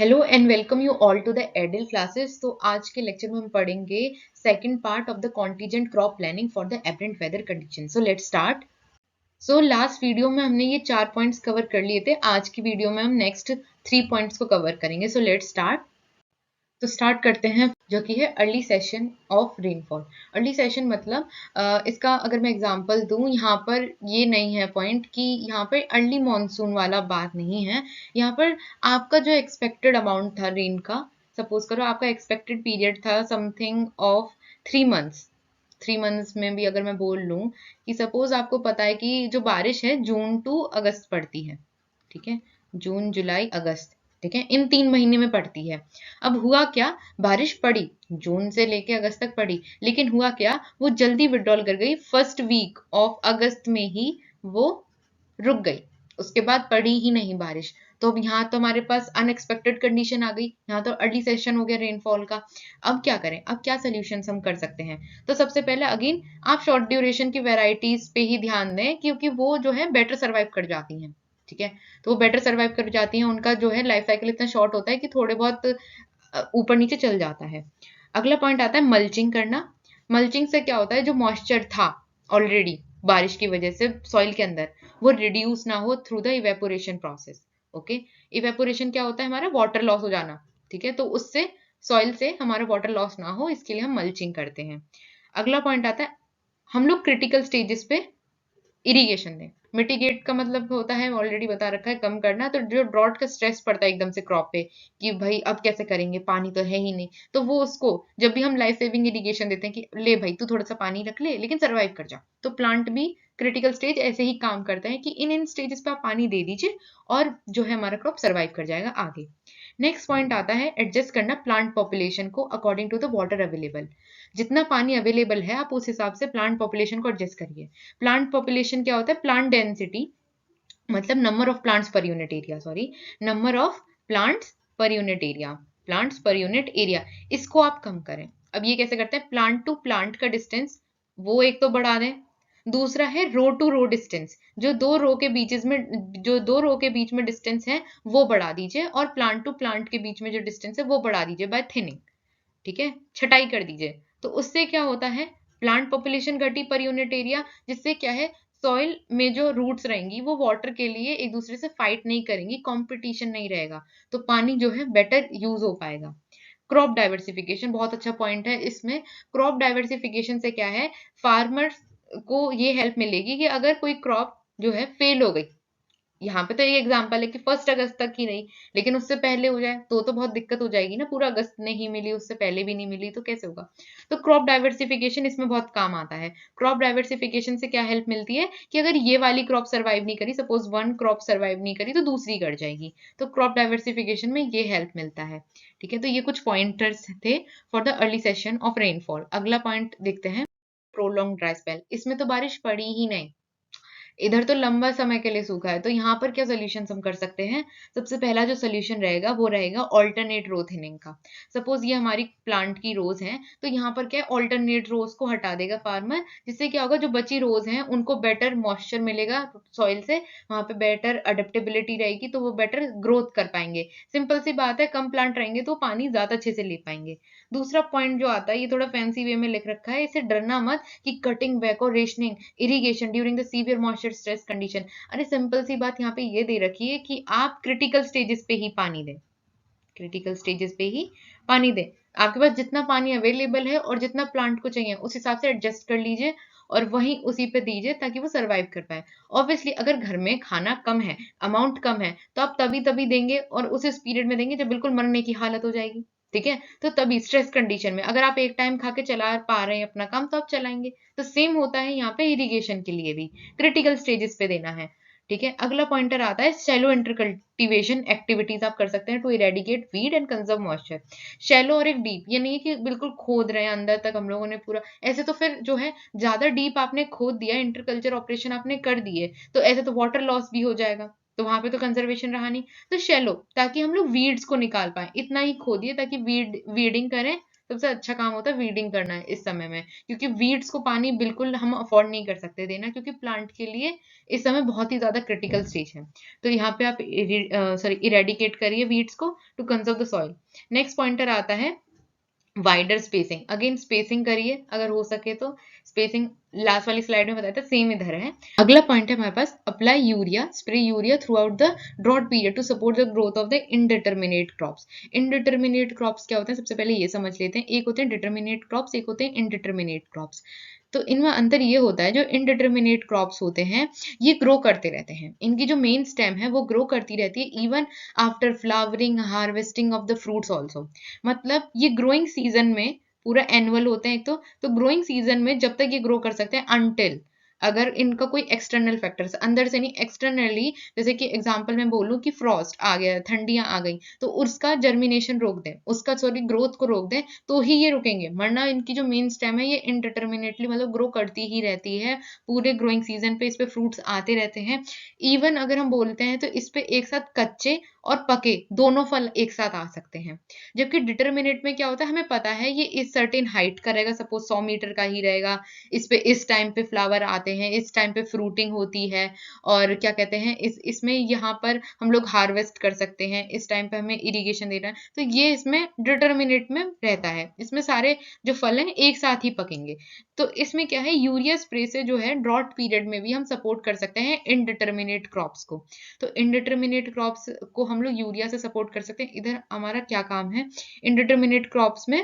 Hello and welcome you all to the एडल classes. तो आज के लेक्चर में हम पढ़ेंगे second part of the contingent crop planning for the aberrant weather condition. So let's start. So last video में हमने ये 4 पॉइंट्स कवर कर लिए थे। आज की वीडियो में हम नेक्स्ट 3 पॉइंट्स को कवर करेंगे। सो लेट्स स्टार्ट। तो स्टार्ट करते हैं जो कि है early session of rainfall. Early session मतलब इसका अगर मैं एग्जांपल दूं, यहाँ पर ये नहीं है पॉइंट कि यहाँ पर अर्ली मॉनसून वाला बात नहीं है। यहाँ पर आपका जो एक्सपेक्टेड अमाउंट था रेन का, सपोज करो आपका एक्सपेक्टेड पीरियड था समथिंग ऑफ 3 मंथ्स। 3 मंथ्स में भी अगर मैं बोल लूं कि सपोज आपको पता है कि जो बारिश है जून टू अगस्त पड़ती है, ठीक है, जून जुलाई अगस्त, ठीक है, इन 3 महीने में पड़ती है। अब हुआ क्या, बारिश पड़ी, जून से लेके अगस्त तक पड़ी, लेकिन हुआ क्या, वो जल्दी विड्रॉल कर गई, फर्स्ट वीक ऑफ अगस्त में ही वो रुक गई, उसके बाद पड़ी ही नहीं बारिश। तो अब यहाँ तो हमारे पास अनएक्सपेक्टेड कंडीशन आ गई, यहाँ तो अर्ली सेशन हो गया रेनफॉल का। अब क्या करें, अब क्या सोल्यूशन हम कर सकते हैं? तो सबसे पहले अगेन आप शॉर्ट ड्यूरेशन की वेराइटीज पे ही ध्यान दें, क्योंकि वो जो है बेटर सर्वाइव कर जाती हैं, ठीक है। तो वो बेटर सर्वाइव कर जाती हैं, उनका जो है लाइफ साइकिल इतना शॉर्ट होता है कि थोड़े बहुत ऊपर नीचे चल जाता है। अगला पॉइंट आता है मल्चिंग करना। मल्चिंग से क्या होता है, जो मॉइस्चर था ऑलरेडी बारिश की वजह से सॉइल के अंदर, वो रिड्यूस ना हो through the evaporation process. Okay, evaporation क्या होता है, हमारा वाटर लॉस हो जाना, ठीक है। तो उससे सॉइल से हमारा वाटर लॉस ना हो, इसके लिए हम मल्चिंग करते हैं। अगला पॉइंट आता है, हम लोग क्रिटिकल स्टेजेस पे इरिगेशन दें। मिटिगेट का मतलब होता है, ऑलरेडी बता रखा है, कम करना। तो जो ड्रॉट का स्ट्रेस पड़ता है एकदम से क्रॉप पे कि भाई अब कैसे करेंगे, पानी तो है ही नहीं, तो वो उसको जब भी हम लाइफ सेविंग इरिगेशन देते हैं कि ले भाई तू थोड़ा सा पानी रख ले लेकिन सर्वाइव कर जा, तो प्लांट भी क्रिटिकल स्टेज ऐसे ही काम करता है कि इन इन स्टेजेस पे आप पानी दे दीजिए और जो है हमारा क्रॉप सर्वाइव कर जाएगा आगे। नेक्स्ट पॉइंट आता है एडजस्ट करना प्लांट पॉपुलेशन को according to the water available. जितना पानी अवेलेबल है आप उस हिसाब से प्लांट पॉपुलेशन को एडजस्ट करिए। प्लांट पॉपुलेशन क्या होता है, प्लांट डेंसिटी मतलब number of plants per unit area, sorry, number of plants per unit area, plants per unit area, इसको आप कम करें। अब ये कैसे करते हैं, प्लांट टू प्लांट का डिस्टेंस वो एक तो बढ़ा दें, दूसरा है रो टू रो डिस्टेंस, जो दो रो के बीचेस में, जो दो रो के बीच में डिस्टेंस है वो बढ़ा दीजिए, और प्लांट टू प्लांट के बीच में जो डिस्टेंस है वो बढ़ा दीजिए बाय थिनिंग, ठीक है, छटाई कर दीजिए। तो उससे क्या होता है, प्लांट पॉपुलेशन घटी पर यूनिट एरिया, जिससे क्या है, सॉइल में जो रूट्स रहेंगी वो वाटर के लिए एक दूसरे से फाइट नहीं करेंगी, कंपटीशन नहीं रहेगा, तो पानी जो है बेटर यूज हो पाएगा। क्रॉप डाइवर्सिफिकेशन बहुत अच्छा पॉइंट है इसमें। क्रॉप डाइवर्सिफिकेशन से क्या है, फार्मर्स को ये हेल्प मिलेगी कि अगर कोई क्रॉप जो है फेल हो गई, यहाँ पे तो एक एग्जांपल है कि 1 अगस्त तक ही नहीं, लेकिन उससे पहले हो जाए तो बहुत दिक्कत हो जाएगी ना, पूरा अगस्त नहीं मिली, उससे पहले भी नहीं मिली, तो कैसे होगा। तो क्रॉप डाइवर्सिफिकेशन इसमें बहुत काम आता है। क्रॉप डाइवर्सिफिकेशन से क्या हेल्प मिलती है कि अगर ये वाली क्रॉप सर्वाइव नहीं करी, सपोज वन क्रॉप सर्वाइव नहीं करी तो दूसरी कर जाएगी, तो क्रॉप डाइवर्सिफिकेशन में ये हेल्प मिलता है, ठीक है। तो ये कुछ पॉइंटर्स थे for the early session of rainfall. अगला पॉइंट देखते हैं, प्रोलॉन्ग ड्राई स्पेल। इसमें तो बारिश पड़ी ही नहीं, इधर तो लंबा समय के लिए सूखा है, तो यहाँ पर क्या सोल्यूशन हम कर सकते हैं। सबसे पहला जो सोल्यूशन रहेगा वो रहेगा ऑल्टरनेट रो थिनिंग का। सपोज ये हमारी प्लांट की रोज हैं, तो यहाँ पर क्या है, ऑल्टरनेट रोज को हटा देगा फार्मर, जिससे क्या होगा, जो बची रोज हैं उनको बेटर मॉइस्चर मिलेगा सॉइल से, वहां पे बेटर अडेप्टेबिलिटी रहेगी, तो वो बेटर ग्रोथ कर पाएंगे। सिंपल सी बात है, कम प्लांट रहेंगे तो पानी ज्यादा अच्छे से ले पाएंगे। दूसरा पॉइंट जो आता है, ये थोड़ा फैंसी वे में लिख रखा है, इसे डरना मत कि कटिंग बैक और rationing irrigation during the severe moisture stress condition. अरे सिंपल सी बात यहाँ पे ये दे रखी है कि आप क्रिटिकल स्टेजेस पे ही पानी दें, क्रिटिकल स्टेजेस पे ही पानी दें। आपके पास जितना पानी अवेलेबल है और जितना प्लांट को चाहिए उस हिसाब से एडजस्ट कर लीजिए और वहीं उसी पे दीजिए ताकि वो सरवाइव कर पाए। ऑब्वियसली अगर घर में खाना कम है, अमाउंट कम है, तो आप तभी तभी देंगे और उस पीरियड में देंगे जब बिल्कुल मरने की हालत हो जाएगी, ठीक है। तो तभी स्ट्रेस कंडीशन में अगर आप एक टाइम खा के चला पा रहे हैं अपना काम तो आप चलाएंगे। तो सेम होता है यहाँ पे इरिगेशन के लिए भी, क्रिटिकल स्टेजेस पे देना है, ठीक है। अगला पॉइंटर आता है शैलो इंटरकल्टिवेशन एक्टिविटीज आप कर सकते हैं to eradicate weed and conserve moisture. Shallow और एक डीप, ये नहीं है कि बिल्कुल खोद रहे हैं अंदर तक हम लोगों ने पूरा, ऐसे तो फिर जो है ज्यादा डीप आपने खोद दिया, इंटरकल्चर ऑपरेशन आपने कर दिए, तो ऐसे तो वाटर लॉस भी हो जाएगा, तो वहां पे तो कंजर्वेशन रहा नहीं। तो शैलो ताकि हम लोग वीड्स को निकाल पाए, इतना ही खोदिए ताकि वीडिंग करें, सबसे अच्छा काम होता है वीडिंग करना है इस समय में, क्योंकि वीड्स को पानी बिल्कुल हम अफोर्ड नहीं कर सकते देना, क्योंकि प्लांट के लिए इस समय बहुत ही ज्यादा क्रिटिकल स्टेज है। तो यहाँ पे आप इरेडिकेट करिए वीड्स को to conserve the soil. Next pointer आता है वाइडर स्पेसिंग। अगेन स्पेसिंग करिए अगर हो सके तो, स्पेसिंग लास्ट वाली स्लाइड में बताया था, सेम इधर है। अगला पॉइंट है हमारे पास, apply urea, spray urea throughout the drought period to support the growth of the indeterminate crops. Indeterminate crops क्या होते हैं, सबसे पहले ये समझ लेते हैं। एक होते हैं डिटर्मिनेट क्रॉप्स, एक होते हैं इनडिटर्मिनेट क्रॉप्स। तो इनमें अंतर ये होता है, जो इनडिटर्मिनेट क्रॉप्स होते हैं ये ग्रो करते रहते हैं, इनकी जो मेन स्टेम है वो ग्रो करती रहती है even after flowering, harvesting of the fruits also. मतलब ये ग्रोइंग सीजन में पूरा एनुअल होते हैं एक तो ग्रोइंग सीजन में जब तक ये ग्रो कर सकते हैं, अनटिल अगर इनका कोई एक्सटर्नल फैक्टर्स अंदर से नहीं, एक्सटर्नली, जैसे कि एग्जांपल मैं बोलूं कि फ्रॉस्ट आ गया, ठंडियां आ गई, तो उसका जर्मिनेशन रोक दें, उसका ग्रोथ को रोक दें, तो ही ये रुकेंगे। वरना इनकी जो मेन स्टेम है ये इनडिटर्मिनेटली मतलब ग्रो करती ही रहती है पूरे ग्रोइंग सीजन पे, इस पे फ्रूट्स आते रहते हैं। इवन अगर हम बोलते हैं तो इस पे एक साथ कच्चे और पके दोनों फल एक साथ आ सकते हैं। जबकि डिटर्मिनेट में क्या होता है, हमें पता है ये इस सर्टेन हाइट का रहेगा, सपोज 100 मीटर का ही रहेगा, इस पे इस टाइम पे फ्लावर आते हैं, इस टाइम पे फ्रूटिंग होती है, और क्या कहते हैं इसमें यहाँ पर हम लोग हार्वेस्ट कर सकते हैं, इस टाइम पे हमें इरिगेशन देना है, तो ये इसमें डिटर्मिनेट में रहता है। इसमें सारे जो फल हैं एक साथ ही पकेंगे। तो इसमें क्या है, यूरिया स्प्रे से जो है ड्रॉट पीरियड में भी हम सपोर्ट कर सकते हैं इनडिटर्मिनेट क्रॉप्स को। तो इनडिटर्मिनेट क्रॉप्स को हम लोग यूरिया से सपोर्ट कर सकते हैं। इधर हमारा क्या काम है, इनडिटर्मिनेट क्रॉप्स में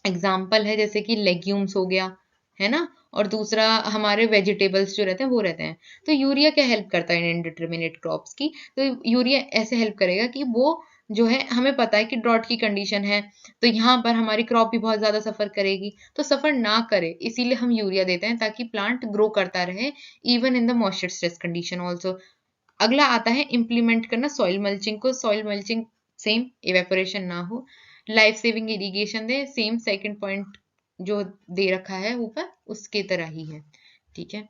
एग्जाम्पल है जैसे कि लेग्यूम्स हो गया, है ना, और दूसरा हमारे वेजिटेबल्स जो रहते हैं वो रहते हैं। तो यूरिया क्या हेल्प करता है इनडिटर्मिनेट क्रॉप्स की, तो यूरिया ऐसे हेल्प करेगा कि वो जो है, हमें पता है कि ड्रॉट की कंडीशन है, तो यहाँ पर हमारी क्रॉप भी बहुत ज्यादा सफर करेगी, तो सफर ना करे इसीलिए हम यूरिया देते हैं, ताकि प्लांट ग्रो करता रहे even in the moisture stress condition also. अगला आता है इम्प्लीमेंट करना सॉइल मल्चिंग को। सॉइल मल्चिंग सेम, इवेपोरेशन ना हो, लाइफ सेविंग इरिगेशन दे, सेम सेकंड पॉइंट जो दे रखा है ऊपर उसके तरह ही है, ठीक है।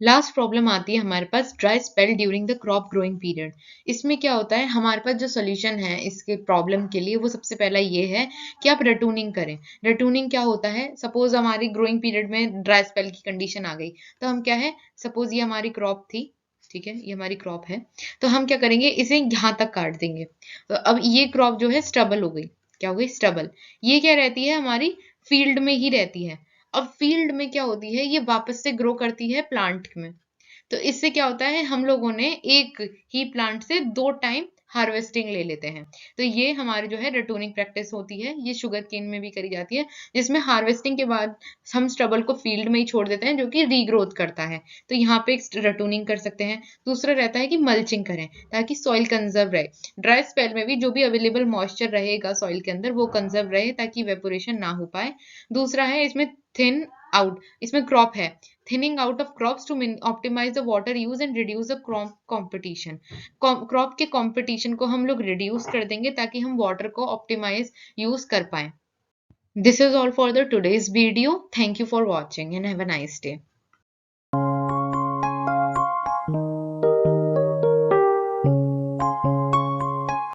लास्ट प्रॉब्लम आती है हमारे पास, dry spell during the crop growing period. इसमें क्या होता है, हमारे पास जो सोल्यूशन है इसके प्रॉब्लम के लिए, वो सबसे पहला ये है कि आप रटूनिंग करें। रटूनिंग क्या होता है, सपोज हमारी ग्रोइंग पीरियड में ड्राई स्पेल की कंडीशन आ गई, तो हम क्या है, सपोज ये हमारी क्रॉप थी, ठीक है, ये हमारी क्रॉप है, तो हम क्या करेंगे, इसे यहाँ तक काट देंगे। तो अब ये क्रॉप जो है स्टबल हो गई, क्या हो गई, स्टबल। ये क्या रहती है, हमारी फील्ड में ही रहती है। अब फील्ड में क्या होती है, ये वापस से ग्रो करती है प्लांट में। तो इससे क्या होता है, हम लोगों ने एक ही प्लांट से 2 टाइम हार्वेस्टिंग ले लेते हैं। तो ये हमारी जो है रटूनिंग प्रैक्टिस होती है, ये शुगर केन में भी करी जाती है, जिसमें हार्वेस्टिंग के बाद हम स्टबल को फील्ड में ही छोड़ देते हैं, जो कि रीग्रोथ करता है। तो यहाँ पे एक रटूनिंग कर सकते हैं। दूसरा रहता है कि मल्चिंग करें, ताकि सॉइल कंजर्व रहे। ड्राई स्पेल में भी जो भी अवेलेबल मॉइस्चर रहेगा सॉइल के अंदर वो कंजर्व रहे, ताकि इवेपोरेशन ना हो पाए। दूसरा है इसमें थिन आउट, इसमें क्रॉप है, thinning out of crops to optimize the water use and reduce the crop competition। Crop के कंपटीशन को हम लोग रिड्यूस कर देंगे, ताकि हम वाटर को ऑप्टिमाइज यूज कर पाए। This is all for the today's video. Thank you for watching and have a nice day.